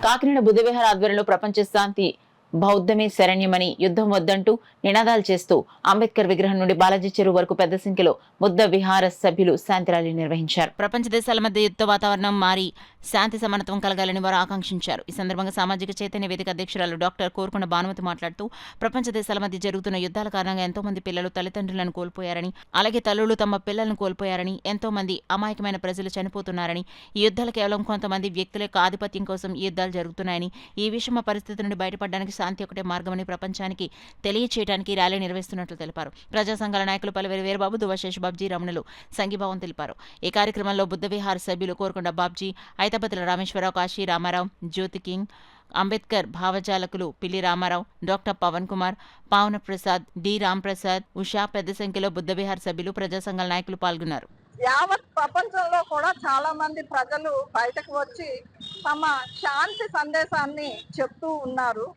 కాకినాడ బుద్ధవిహార ఆధ్వర్యంలో ప్రపంచ శాంతి బౌద్ధమే శరణ్యమని యుద్ధం వద్దంటూ నినాదాలు చేస్తూ అంబేద్కర్ విగ్రహం నుండి బాలాజీ చెరువు వరకు పెద్ద సంఖ్యలో బుద్ధ విహార సభ్యులు శాంతి ర్యాలీ నిర్వహించారు. ప్రపంచ దేశాల మధ్య యుద్ధ వాతావరణం మారి శాంతి సమానత్వం కలగాలని వారు ఆకాంక్షించారు. ఈ సందర్భంగా సామాజిక చైతన్య వేదిక అధ్యక్షురాలు డాక్టర్ కోరుకొండ భానుమతి మాట్లాడుతూ ప్రపంచ దేశాల మధ్య జరుగుతున్న యుద్ధాల కారణంగా ఎంతో మంది పిల్లలు తల్లిదండ్రులను కోల్పోయారని, అలాగే తల్లులు తమ పిల్లలను కోల్పోయారని, ఎంతో మంది అమాయకమైన ప్రజలు చనిపోతున్నారని, ఈ యుద్ధాలు కేవలం కొంతమంది వ్యక్తుల యొక్క ఆధిపత్యం కోసం ఈ యుద్ధాలు జరుగుతున్నాయని, ఈ విషమ పరిస్థితి నుండి బయటపడడానికి శాంతి ఒకటే మార్గమని ప్రపంచానికి తెలియచేయడానికి ర్యాలీ నిర్వహిస్తున్నట్లు తెలిపారు. ప్రజా సంఘాల నాయకులు పలువేరు వీరబాబు, దువ్వ శేషబాబ్జీ, రమణులు సంఘీభావం తెలిపారు. ఈ కార్యక్రమంలో బుద్ధ విహార సభ్యులు కోరుకొండ బాబ్జీ, ఐతపతుల రామేశ్వరరావు, కాశీ రామారావు, జ్యోతి కింగ్, అంబేద్కర్ భావజాలకులు పిల్లి రామారావు, డాక్టర్ పవన్ కుమార్, పావన ప్రసాద్, డి రాంప్రసాద్, ఉషా పెద్ద సంఖ్యలో బుద్ధ విహార సభ్యులు, ప్రజా సంఘాల నాయకులు పాల్గొన్నారు. యావత్ ప్రపంచంలో కూడా చాలా మంది ప్రజలు బయటకు వచ్చి తమ శాంతి సందేశాన్ని చెప్తూ ఉన్నారు.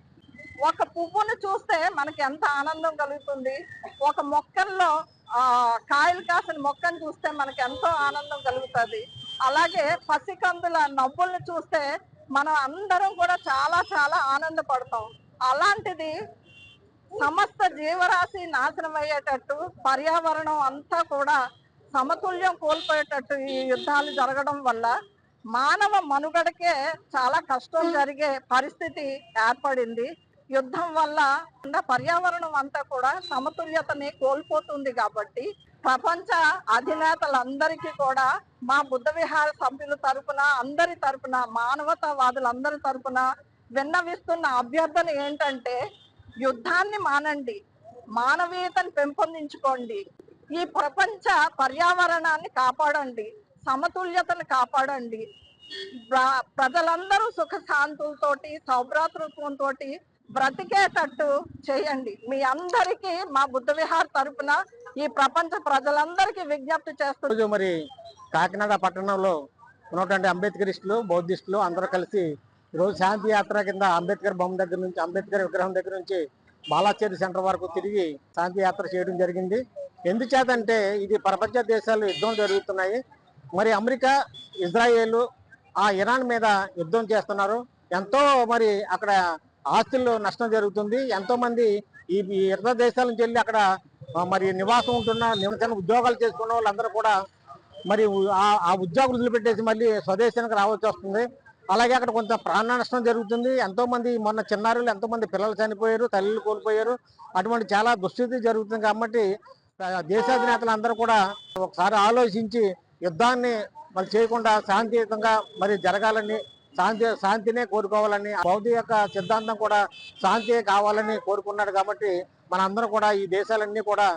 ఒక పువ్వును చూస్తే మనకి ఎంత ఆనందం కలుగుతుంది, ఒక మొక్కల్లో కాయలు కాసిన మొక్కను చూస్తే మనకి ఎంతో ఆనందం కలుగుతుంది. అలాగే పసికందుల నవ్వుల్ని చూస్తే మనం అందరం కూడా చాలా చాలా ఆనందపడతాం. అలాంటిది సమస్త జీవరాశి నాశనం అయ్యేటట్టు, పర్యావరణం అంతా కూడా సమతుల్యం కోల్పోయేటట్టు ఈ యుద్ధాలు జరగడం వల్ల మానవ మనుగడకే చాలా కష్టం జరిగే పరిస్థితి ఏర్పడింది. యుద్ధం వల్ల పర్యావరణం అంతా కూడా సమతుల్యతని కోల్పోతుంది. కాబట్టి ప్రపంచ అధినేతలందరికీ కూడా మా బుద్ధ విహార సభ్యుల తరపున, అందరి తరపున, మానవతావాదులందరి తరపున విన్నవిస్తున్న అభ్యర్థన ఏంటంటే, యుద్ధాన్ని మానండి, మానవీయతను పెంపొందించుకోండి, ఈ ప్రపంచ పర్యావరణాన్ని కాపాడండి, సమతుల్యతను కాపాడండి, ప్రజలందరూ సుఖశాంతులతోటి సౌభ్రాతృత్వంతో బ్రతికేటట్టు చేయండి. మీ అందరికీ మా బుద్ధ విహార్ తరపున ఈ ప్రపంచ ప్రజలందరికీ విజ్ఞప్తి చేస్తున్నారు. మరి కాకినాడ పట్టణంలో ఉన్నటువంటి అంబేద్కరిస్టులు, బౌద్ధిస్టులు అందరూ కలిసి ఈరోజు శాంతి యాత్ర కింద అంబేద్కర్ బొమ్మ దగ్గర నుంచి, అంబేద్కర్ విగ్రహం దగ్గర నుంచి బాలాచేరి సెంటర్ వరకు తిరిగి శాంతి యాత్ర చేయడం జరిగింది. ఎందుచేతంటే ఇది ప్రపంచ దేశాల్లో యుద్ధం జరుగుతున్నాయి. మరి అమెరికా, ఇజ్రాయేల్, ఇరాన్ మీద యుద్ధం చేస్తున్నారు. ఎంతో మరి అక్కడ ఆస్తుల్లో నష్టం జరుగుతుంది. ఎంతో మంది ఈ ఇతర దేశాల నుంచి వెళ్ళి అక్కడ మరి నివాసం ఉంటున్న ఉద్యోగాలు చేసుకున్న వాళ్ళందరూ కూడా మరి ఆ ఉద్యోగులు వదిలిపెట్టేసి మళ్ళీ స్వదేశానికి రావాల్సి వస్తుంది. అలాగే అక్కడ కొంత ప్రాణ నష్టం జరుగుతుంది. ఎంతో మంది మొన్న చిన్నారులు, ఎంతో మంది పిల్లలు చనిపోయారు, తల్లిలు కోల్పోయారు. అటువంటి చాలా దుస్థితి జరుగుతుంది. కాబట్టి దేశాధినేతలు అందరూ కూడా ఒకసారి ఆలోచించి యుద్ధాన్ని మరి చేయకుండా శాంతియుతంగా మరి జరగాలని, శాంతినే కోరుకోవాలని, బౌద్ధ యొక్క సిద్ధాంతం కూడా శాంతి కావాలని కోరుకున్నాడు. కాబట్టి మనందరం కూడా ఈ దేశాలన్నీ కూడా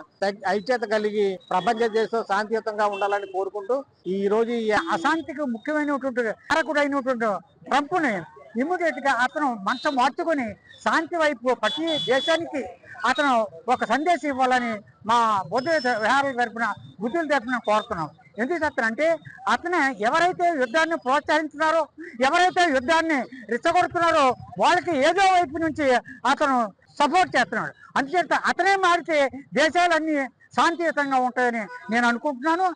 ఐక్యత కలిగి ప్రపంచ దేశం శాంతియుతంగా ఉండాలని కోరుకుంటూ ఈ రోజు ఈ అశాంతికి ముఖ్యమైనటువంటి కారకుడైనటువంటి ట్రంప్ని ఇమ్మీడియట్ గా అతను మనసు మార్చుకొని శాంతి వైపు ప్రతి దేశానికి అతను ఒక సందేశం ఇవ్వాలని మా బుద్ధ విహారాల తరపున, బుద్ధుల తరపున కోరుతున్నాం. ఎందుకు చెప్తానంటే, అతను ఎవరైతే యుద్ధాన్ని ప్రోత్సహించున్నారో, ఎవరైతే యుద్ధాన్ని రెచ్చగొడుతున్నారో వాళ్ళకి ఏదో వైపు నుంచి అతను సపోర్ట్ చేస్తున్నాడు. అందుచేత అతనే మారితే దేశాలన్నీ శాంతియుతంగా ఉంటాయని నేను అనుకుంటున్నాను.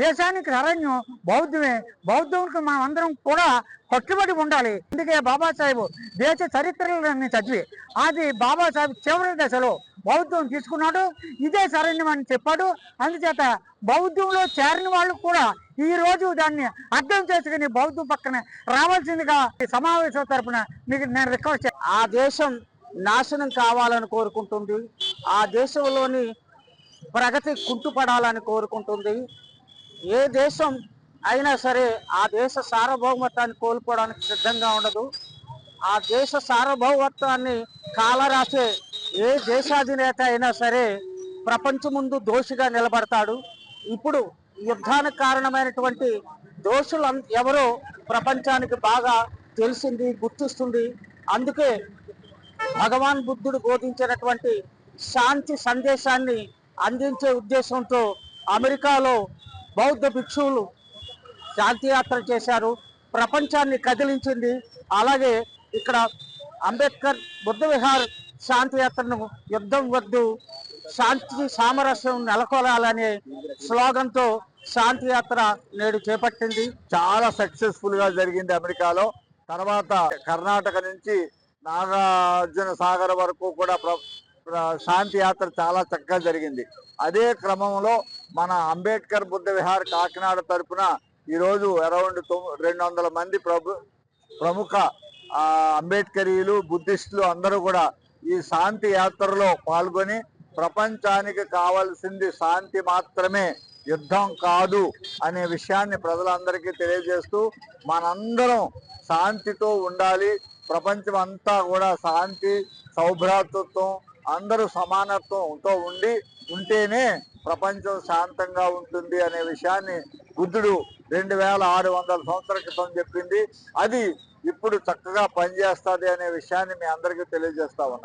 దేశానికి అరణ్యం బౌద్ధమే. బౌద్ధంకి మనం అందరం కూడా కట్టుబడి ఉండాలి. అందుకే బాబాసాహెబ్ దేశ చరిత్రలని చదివి అది బాబాసాహెబ్ చివరి దశలో బౌద్ధం తీసుకున్నాడు. ఇదే శరణ్యం అని చెప్పాడు. అందుచేత బౌద్ధంలో చేరిన వాళ్ళు కూడా ఈ రోజు దాన్ని అర్థం చేసుకుని బౌద్ధం పక్కన రావాల్సిందిగా సమావేశం తరపున మీకు నేను రిక్వెస్ట్ చేస్తాను. ఆ దేశం నాశనం కావాలని కోరుకుంటుంది. ఆ దేశంలోని ప్రగతి కుంటుపడాలని కోరుకుంటుంది. ఏ దేశం అయినా సరే ఆ దేశ సార్వభౌమత్వాన్ని కోల్పోవడానికి సిద్ధంగా ఉండదు. ఆ దేశ సార్వభౌమత్వాన్ని కాలరాసే ఏ దేశాధినేత అయినా సరే ప్రపంచం ముందు దోషిగా నిలబడతాడు. ఇప్పుడు యుద్ధానికి కారణమైనటువంటి దోషులు ఎవరో ప్రపంచానికి బాగా తెలిసింది, గుర్తిస్తుంది. అందుకే భగవాన్ బుద్ధుడు బోధించినటువంటి శాంతి సందేశాన్ని అందించే ఉద్దేశంతో అమెరికాలో బౌద్ధ భిక్షువులు శాంతి యాత్ర చేశారు, ప్రపంచాన్ని కదిలించింది. అలాగే ఇక్కడ అంబేద్కర్ బుద్ధ విహార్ శాంతి యాత్రను యుద్ధం వద్దు, శాంతి సామరస్యం నెలకొలాలనే స్లోగన్తో శాంతి యాత్ర నేడు చేపట్టింది. చాలా సక్సెస్ఫుల్ గా జరిగింది అమెరికాలో. తర్వాత కర్ణాటక నుంచి నాగార్జున సాగర్ వరకు కూడా శాంతి యాత్ర చాలా చక్కగా జరిగింది. అదే క్రమంలో మన అంబేద్కర్ బుద్ధ విహార్ కాకినాడ తరపున ఈరోజు అరౌండ్ 200 మంది ప్రముఖ అంబేద్కరీయులు, బుద్ధిస్టులు అందరూ కూడా ఈ శాంతి యాత్రలో పాల్గొని ప్రపంచానికి కావాల్సింది శాంతి మాత్రమే, యుద్ధం కాదు అనే విషయాన్ని ప్రజలందరికీ తెలియజేస్తూ మనందరం శాంతితో ఉండాలి, ప్రపంచం అంతా కూడా శాంతి, సౌభ్రాతృత్వం, అందరూ సమానత్వంతో ఉంటేనే ప్రపంచం శాంతంగా ఉంటుంది అనే విషయాన్ని బుద్ధుడు 2600 సంవత్సరాల క్రితం చెప్పింది. అది ఇప్పుడు చక్కగా పనిచేస్తుంది అనే విషయాన్ని మీ అందరికీ తెలియజేస్తా ఉన్నా.